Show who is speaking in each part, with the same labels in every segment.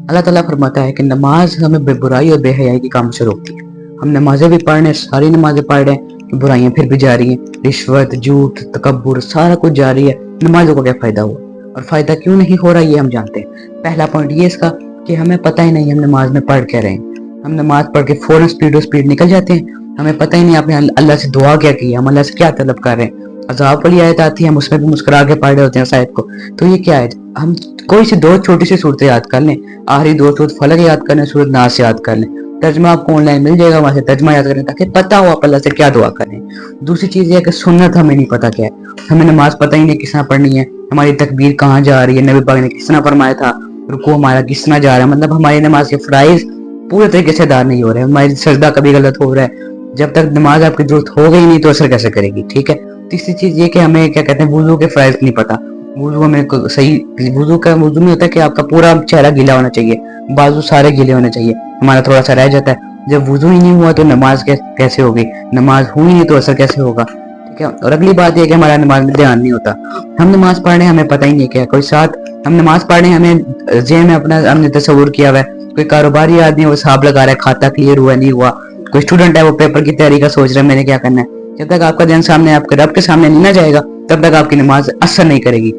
Speaker 1: اللہ تعالیٰ فرماتا ہے کہ نماز ہمیں بے برائی اور بے حیائی کے کام سے روکتی ہے. ہم نمازیں بھی پڑھ رہے ہیں، ساری نمازیں پڑھ رہے ہیں، برائیاں پھر بھی جاری ہیں، رشوت، جھوٹ، تکبر، سارا کچھ جاری ہے. نمازوں کا کیا فائدہ ہوا؟ اور فائدہ کیوں نہیں ہو رہا یہ ہم جانتے ہیں. پہلا پوائنٹ یہ اس کا کہ ہمیں پتہ ہی نہیں ہم نماز میں پڑھ کیا رہے ہیں. ہم نماز پڑھ کے فوراً سپیڈ نکل جاتے ہیں. ہمیں پتہ ہی نہیں آپ نے اللہ سے دعا کیا کی ہے، ہم اللہ سے کیا طلب کر رہے ہیں. عذاب والی آیت آتی ہے، ہم اس میں بھی مسکرا کے پڑھ رہے ہوتے ہیں اس آیت کو. تو یہ کیا ہے؟ ہم کوئی سی دو چھوٹی سی صورتیں یاد کر لیں، آخری دو صورت فلق یاد کر لیں، صورت ناس یاد کر لیں، ترجمہ آپ کو آن لائن مل جائے گا، وہاں سے ترجمہ یاد کریں تاکہ پتہ ہو آپ اللہ سے کیا دعا کریں. دوسری چیز یہ ہے کہ سنت ہمیں نہیں پتہ کیا ہے. ہمیں نماز پتہ ہی نہیں کس طرح پڑھنی ہے، ہماری تکبیر کہاں جا رہی ہے، نبی پاک نے کس طرح فرمایا تھا، رکوع ہمارا کس طرح جا رہا ہے. مطلب ہماری نماز کے فرائض پورے طریقے سے ادا نہیں ہو رہے، ہماری سجدہ کبھی غلط ہو رہا ہے. جب تک نماز آپ کی ضرورت ہو گئی نہیں تو اثر کیسے کرے گی؟ ٹھیک ہے. تیسری چیز یہ کہ ہمیں کیا کہتے ہیں وضو کے فرائض نہیں پتہ. وضو میں صحیح وضو میں ہوتا ہے کہ آپ کا پورا چہرہ گیلا ہونا چاہیے، بازو سارے گیلے ہونے چاہیے، ہمارا تھوڑا سا رہ جاتا ہے. جب وضو ہی نہیں ہوا تو نماز کیسے ہوگی؟ نماز ہوئی نہیں تو اثر کیسے ہوگا؟ ٹھیک ہے. اور اگلی بات یہ کہ ہمارا نماز میں دھیان نہیں ہوتا. ہم نماز پڑھ رہے ہیں، ہمیں پتہ ہی نہیں کیا کوئی ساتھ ہم نماز پڑھ رہے ہیں، ہمیں ذہن میں اپنا ہم نے تصور کیا ہوا ہے کوئی کاروباری آدمی ہے وہ حساب لگا رہا ہے، کھاتا کلیئر ہوا نہیں ہوا. کوئی اسٹوڈنٹ ہے وہ پیپر کی تیاری کا سوچ رہا ہے میں نے کیا کرنا ہے. جب تک آپ کا ذہن سامنے آپ کے رب کے سامنے نہیں نہ جائے گا تب تک آپ کی نماز اثر نہیں کرے گی.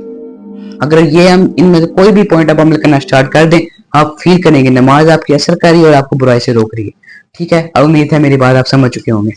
Speaker 1: اگر یہ ہم ان میں سے کوئی بھی پوائنٹ اب عمل کرنا سٹارٹ کر دیں، آپ فیل کریں گے نماز آپ کی اثر کر رہی ہے اور آپ کو برائی سے روک رہی ہے. ٹھیک ہے. اب امید ہے میری بات آپ سمجھ چکے ہوں گے.